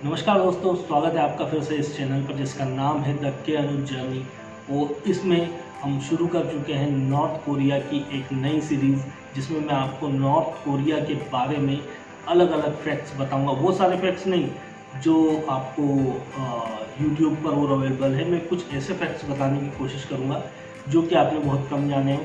नमस्कार दोस्तों, स्वागत है आपका फिर से इस चैनल पर जिसका नाम है द के अनुज जर्नी। और इसमें हम शुरू कर चुके हैं नॉर्थ कोरिया की एक नई सीरीज़, जिसमें मैं आपको नॉर्थ कोरिया के बारे में अलग अलग फैक्ट्स बताऊंगा। वो सारे फैक्ट्स नहीं जो आपको यूट्यूब पर और अवेलेबल है। मैं कुछ ऐसे फैक्ट्स बताने की कोशिश करूंगा जो कि आपने बहुत कम जाने हो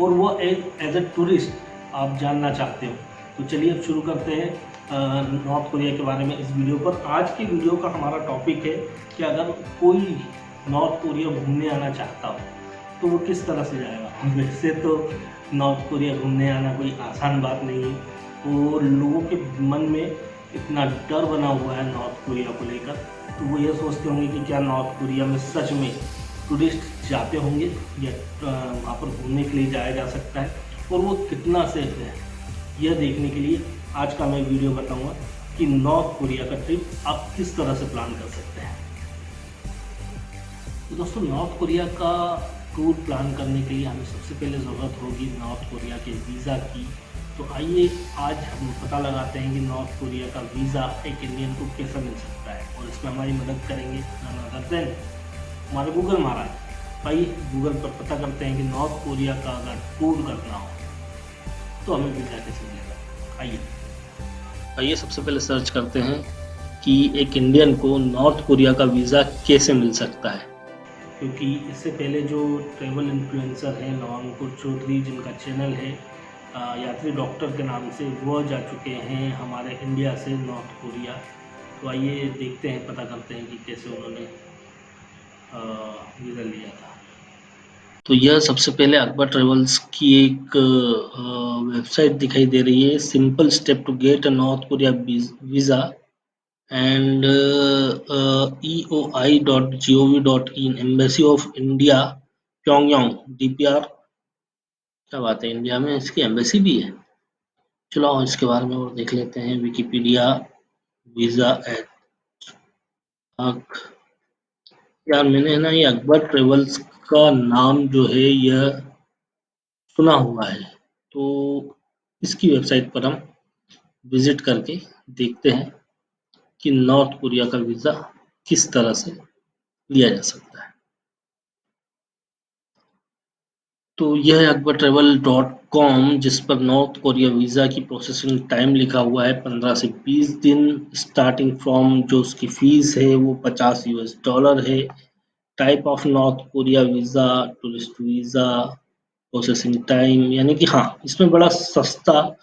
और वो एज ए टूरिस्ट आप जानना चाहते हो। तो चलिए अब शुरू करते हैं नॉर्थ कोरिया के बारे में इस वीडियो पर। आज की वीडियो का हमारा टॉपिक है कि अगर कोई नॉर्थ कोरिया घूमने आना चाहता हो तो वो किस तरह से जाएगा। वैसे तो नॉर्थ कोरिया घूमने आना कोई आसान बात नहीं है और लोगों के मन में इतना डर बना हुआ है नॉर्थ कोरिया को लेकर, तो वो ये सोचते होंगे कि क्या नॉर्थ कोरिया में सच में टूरिस्ट जाते होंगे या वहाँ पर घूमने के लिए जाया जा सकता है और वो कितना सेफ है। यह देखने के लिए आज का मैं वीडियो बताऊंगा कि नॉर्थ कोरिया का ट्रिप आप किस तरह से प्लान कर सकते हैं। तो दोस्तों, नॉर्थ कोरिया का टूर प्लान करने के लिए हमें सबसे पहले ज़रूरत होगी नॉर्थ कोरिया के वीज़ा की। तो आइए आज हम पता लगाते हैं कि नॉर्थ कोरिया का वीज़ा एक इंडियन को कैसे मिल सकता है, और इसमें हमारी मदद करेंगे नन अदर देन हमारे गूगल महाराज। आइए गूगल पर पता करते हैं कि नॉर्थ कोरिया का अगर टूर करना हो तो हमें वीज़ा कैसे मिलेगा। आइए सबसे पहले सर्च करते हैं कि एक इंडियन को नॉर्थ कोरिया का वीज़ा कैसे मिल सकता है। क्योंकि इससे पहले जो ट्रैवल इन्फ्लुएंसर हैं नवांकुर चौधरी, जिनका चैनल है यात्री डॉक्टर के नाम से, वो जा चुके हैं हमारे इंडिया से नॉर्थ कोरिया। तो आइए देखते हैं, पता करते हैं कि कैसे उन्होंने वीज़ा लिया था। तो यह सबसे पहले अकबर ट्रेवल्स की एक वेबसाइट दिखाई दे रही है, simple step to get a North Korea visa and eoi.gov.in embassy of India Pyongyang DPR। क्या बात है, इंडिया में इसकी एम्बेसी भी है। चलो इसके बारे में और देख लेते हैं। विकिपीडिया वीज़ा एट, यार मैंने ना ये अकबर ट्रेवल्स का नाम जो है यह सुना हुआ है, तो इसकी वेबसाइट पर हम विजिट करके देखते हैं कि नॉर्थ कोरिया का वीज़ा किस तरह से लिया जा सकता है। तो यह है akbartravel.com, जिस पर नॉर्थ कोरिया वीज़ा की प्रोसेसिंग टाइम लिखा हुआ है 15 से 20 दिन। स्टार्टिंग फ्रॉम जो उसकी फीस है वो $50 है। Type of north Korea visa, tourist visa, processing time, यानी कि हाँ, इसमें बड़ा सस्ता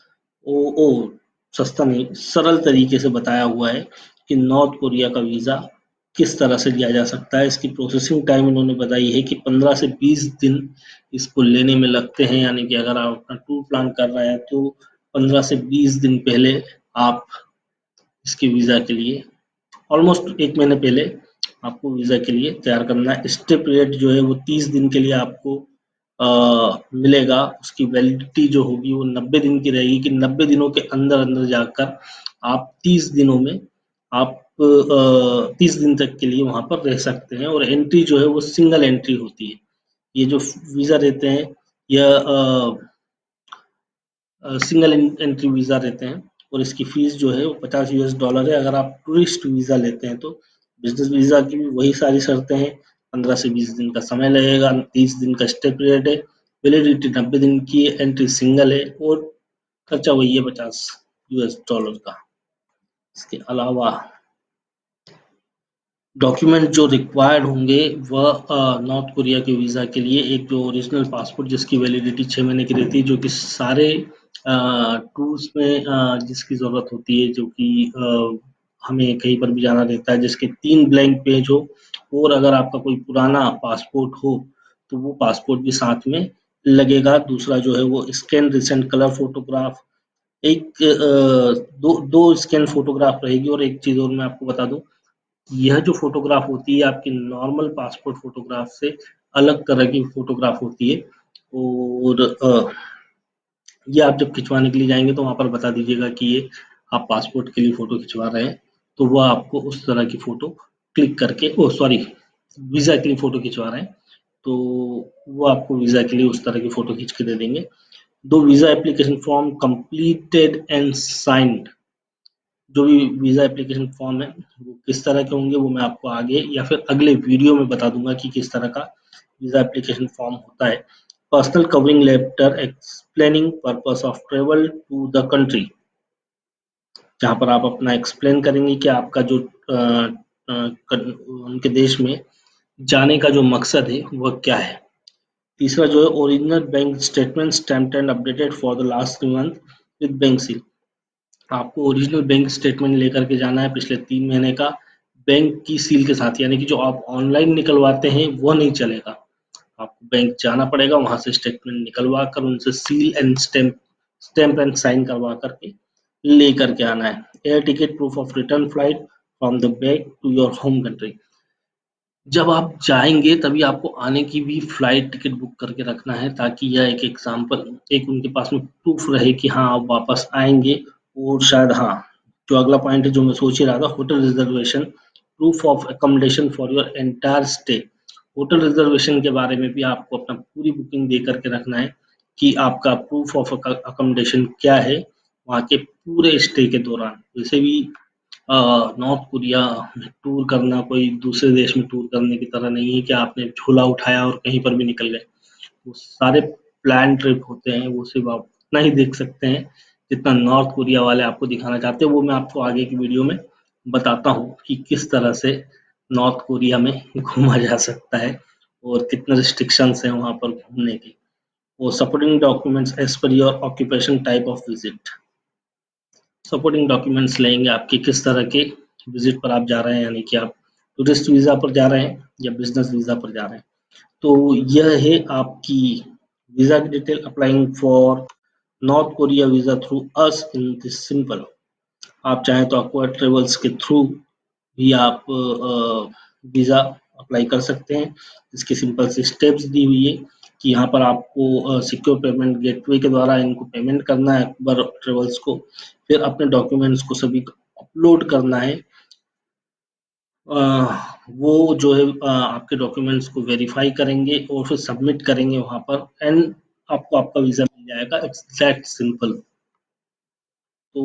ओ सस्ता नहीं, सरल तरीके से बताया हुआ है कि नॉर्थ कोरिया का वीज़ा किस तरह से लिया जा सकता है। इसकी प्रोसेसिंग टाइम इन्होंने बताई है कि 15 से 20 दिन इसको लेने में लगते हैं, यानी कि अगर आप अपना टूर प्लान कर रहे हैं तो 15 से 20 दिन पहले आप इसके वीज़ा के लिए, ऑलमोस्ट 1 महीने पहले आपको वीज़ा के लिए तैयार करना है। स्टे पीरियड जो है वो 30 दिन के लिए आपको मिलेगा। उसकी वैलिडिटी जो होगी वो 90 दिन की रहेगी, कि 90 दिनों के अंदर अंदर जाकर आप 30 दिनों में आप 30 दिन तक के लिए वहाँ पर रह सकते हैं। और एंट्री जो है वो सिंगल एंट्री होती है। ये जो वीज़ा रहते हैं यह सिंगल एंट्री वीज़ा रहते हैं और इसकी फीस जो है वो $50 है। अगर आप टूरिस्ट वीज़ा लेते हैं तो बिजनेस वीज़ा की भी वही सारी शर्तें हैं। 15 से 20 दिन का समय लगेगा, 30 दिन का स्टे पीरियड है, वैलिडिटी 90 दिन की है, एंट्री सिंगल है और खर्चा वही है $50 का। इसके अलावा डॉक्यूमेंट जो रिक्वायर्ड होंगे वह नॉर्थ कोरिया के वीज़ा के लिए एक जो ओरिजिनल पासपोर्ट जिसकी वैलिडिटी 6 महीने की रहती है, जो कि सारे टूर्स में जिसकी ज़रूरत होती है, जो कि हमें कहीं पर भी जाना रहता है, जिसके 3 ब्लैंक पेज हो। और अगर आपका कोई पुराना पासपोर्ट हो तो वो पासपोर्ट भी साथ में लगेगा। दूसरा जो है वो स्कैन रिसेंट कलर फोटोग्राफ, एक दो दो स्कैन फोटोग्राफ रहेगी। और एक चीज़ और मैं आपको बता दूं, यह जो फ़ोटोग्राफ होती है आपकी नॉर्मल पासपोर्ट फ़ोटोग्राफ से अलग तरह की फ़ोटोग्राफ होती है। और ये आप जब खिंचवाने के लिए जाएँगे तो वहाँ पर बता दीजिएगा कि ये आप पासपोर्ट के लिए फ़ोटो खिंचवा रहे हैं, तो वो आपको उस तरह की फ़ोटो क्लिक करके, ओह सॉरी, वीज़ा के लिए फ़ोटो खिंचवा रहे हैं, तो वो आपको वीज़ा के लिए उस तरह की फ़ोटो खींच के दे देंगे। 2 visa application form completed and signed, जो भी वीज़ा एप्लीकेशन फॉर्म है वो किस तरह के होंगे वो मैं आपको आगे या फिर अगले वीडियो में बता दूंगा कि किस तरह का वीज़ा एप्लीकेशन फॉर्म होता है। Personal covering letter explaining purpose of travel to the country, जहाँ पर आप अपना एक्सप्लेन करेंगे कि आपका जो उनके देश में जाने का जो मकसद है वह क्या है। तीसरा जो है original bank statement stamped and updated for the last 3 month with bank seal. आपको ओरिजिनल बैंक स्टेटमेंट लेकर के जाना है पिछले 3 महीने का, बैंक की सील के साथ, यानी कि जो आप ऑनलाइन निकलवाते हैं वो नहीं चलेगा। आपको बैंक जाना पड़ेगा, वहां से स्टेटमेंट निकलवा कर उनसे seal and stamp and sign करवा करके ले करके आना है। Air ticket proof of return flight from the back to your home country. जब आप जाएंगे तभी आपको आने की भी फ्लाइट टिकट बुक करके रखना है, ताकि यह एक एग्जाम्पल, एक उनके पास में प्रूफ रहे कि हाँ आप वापस आएंगे। और शायद हाँ, जो अगला पॉइंट है जो मैं सोच ही रहा था, hotel reservation proof of accommodation for your entire stay. Hotel reservation के बारे में भी आपको अपना पूरी बुकिंग दे करके रखना है कि आपका प्रूफ ऑफ अकोमोडेशन क्या है वहाँ के पूरे स्टे के दौरान। वैसे भी नॉर्थ कोरिया में टूर करना कोई दूसरे देश में टूर करने की तरह नहीं है कि आपने झोला उठाया और कहीं पर भी निकल गए। वो सारे प्लान ट्रिप होते हैं, वो सिर्फ आप उतना ही देख सकते हैं जितना नॉर्थ कोरिया वाले आपको दिखाना चाहते हैं। वो मैं आपको आगे की वीडियो में बताता हूँ कि किस तरह से नॉर्थ कोरिया में घूमा जा सकता है और कितने रिस्ट्रिक्शंस हैं वहाँ पर घूमने की। और supporting documents as per your occupation type of visit. Supporting documents लेंगे आपके किस तरह के विजिट पर आप जा रहे हैं, यानी कि आप टूरिस्ट वीज़ा पर जा रहे हैं या बिजनेस वीज़ा पर जा रहे हैं। तो यह है आपकी वीज़ा की detail. Applying for North Korea visa through us in this simple. आप चाहें तो एक्वायर ट्रेवल्स के थ्रू भी आप वीज़ा अप्लाई कर सकते हैं। इसकी सिंपल सी स्टेप्स दी हुई है कि यहाँ पर आपको सिक्योर पेमेंट गेटवे के द्वारा इनको पेमेंट करना है एक्वायर ट्रेवल्स को। फिर अपने डॉक्यूमेंट्स को सभी अपलोड करना है। अ, वो जो है आपके डॉक्यूमेंट्स को वेरीफाई करेंगे और फिर सबमिट करेंगे वहाँ पर, एंड आपको आपका वीज़ा मिल जाएगा। It's that simple. तो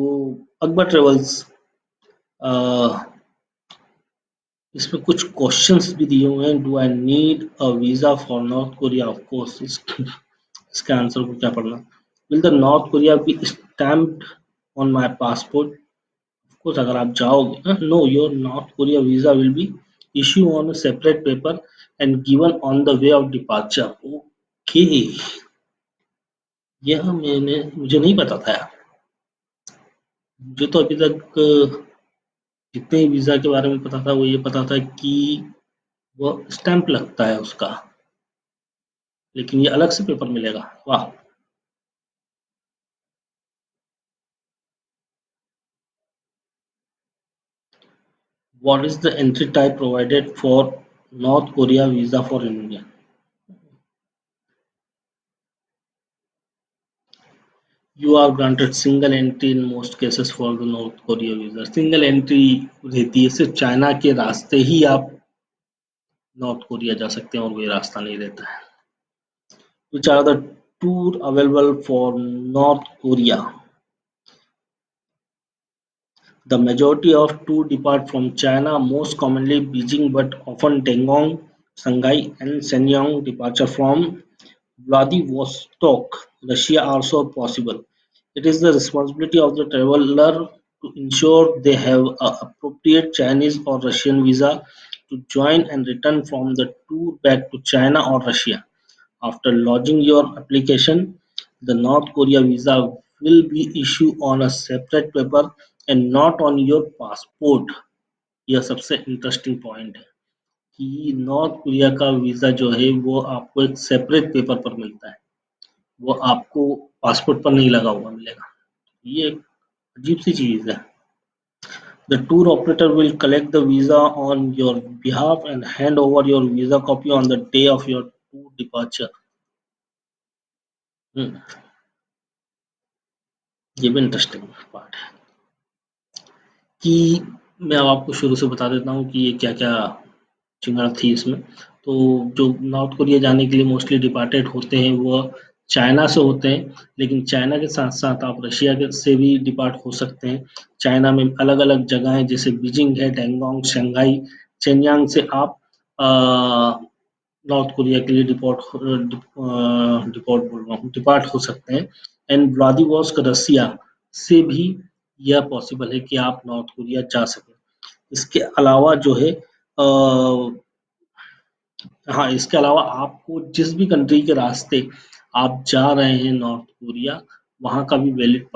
अकबर ट्रेवल्स, इसमें कुछ क्वेश्चंस भी दिए हुए हैं। Do I need a visa for North Korea? Of course. इसके आंसर को क्या पढ़ना? Will the North Korea be stamped on my passport? Course अगर आप जाओगे, no, your North Korea visa will be issue on a separate paper and given on the way of departure. Okay, यह मुझे नहीं पता था। मुझे तो अभी तक जितने वीजा के बारे में पता था वो ये पता था कि वो स्टैंप लगता है उसका, लेकिन ये अलग से पेपर मिलेगा। वाह। What is the entry type provided for North Korea visa for India? You are granted single entry in most cases for the North Korea visa. Single entry रहती है, सिर्फ चाइना के रास्ते ही आप नॉर्थ कोरिया जा सकते हैं और कोई रास्ता नहीं रहता है। Which are the tour available for North Korea? The majority of tour depart from China, most commonly Beijing, but often Dengong, Shanghai, and Shenyang departure from Vladivostok, Russia also possible. It is the responsibility of the traveler to ensure they have a appropriate Chinese or Russian visa to join and return from the tour back to China or Russia. After lodging your application, the North Korea visa will be issued on a separate paper and not on your passport. यह सबसे interesting point है कि north Korea का visa जो है वो आपको एक सेपरेट पेपर पर मिलता है, वो आपको पासपोर्ट पर नहीं लगा हुआ मिलेगा। ये एक अजीब सी चीज़ है। The tour operator will collect the visa on your behalf and hand over your visa copy on the day of your tour departure. हम्म, ये भी इंटरेस्टिंग पार्ट है कि मैं अब आपको शुरू से बता देता हूँ कि ये क्या-क्या चिंगारी थी इसमें। तो जो नॉर्थ कोरिया जाने के लिए मोस्टली डिपार्टेड होते हैं वो चाइना से होते हैं, लेकिन चाइना के साथ-साथ आप रशिया के से भी डिपार्ट हो सकते हैं। चाइना में अलग-अलग जगह हैं, जैसे बीजिंग है, डैंगोंग, शंघाई, शेनयांग से आप नॉर्थ कोरिया के लिए डिपोर्ट बोल रहा हूँ, डिपार्ट हो सकते हैं। एंड व्लादिवोस्टोक रसिया से भी यह पॉसिबल है कि आप नॉर्थ कोरिया जा सकें। इसके अलावा जो है हाँ, इसके अलावा आपको जिस भी कंट्री के रास्ते आप जा रहे हैं नॉर्थ कोरिया, वहाँ का भी वैलिड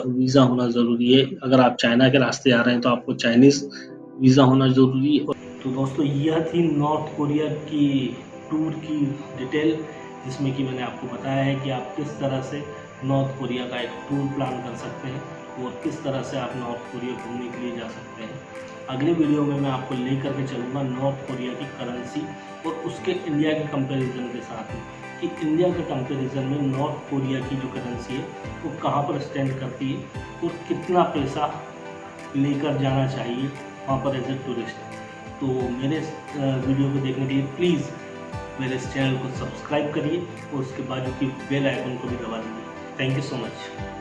वीज़ा होना ज़रूरी है। अगर आप चाइना के रास्ते आ रहे हैं तो आपको चाइनीज़ वीज़ा होना ज़रूरी है। तो दोस्तों यह थी नॉर्थ कोरिया की टूर की डिटेल, जिसमें कि मैंने आपको बताया है कि आप किस तरह से नॉर्थ कोरिया का एक टूर प्लान कर सकते हैं और किस तरह से आप नॉर्थ कोरिया घूमने के लिए जा सकते हैं। अगले वीडियो में मैं आपको लेकर के चलूँगा नॉर्थ कोरिया की करेंसी और उसके इंडिया के कंपैरिजन के साथ में, कि इंडिया के कंपैरिजन में नॉर्थ कोरिया की जो करेंसी है वो कहाँ पर स्टैंड करती है और कितना पैसा लेकर जाना चाहिए वहाँ पर एज ए टूरिस्ट। तो मेरे वीडियो को देखने के लिए प्लीज़ मेरे इस चैनल को सब्सक्राइब करिए और उसके बाद जो कि बेल आइकन को भी दबा दीजिए। Thank you so much.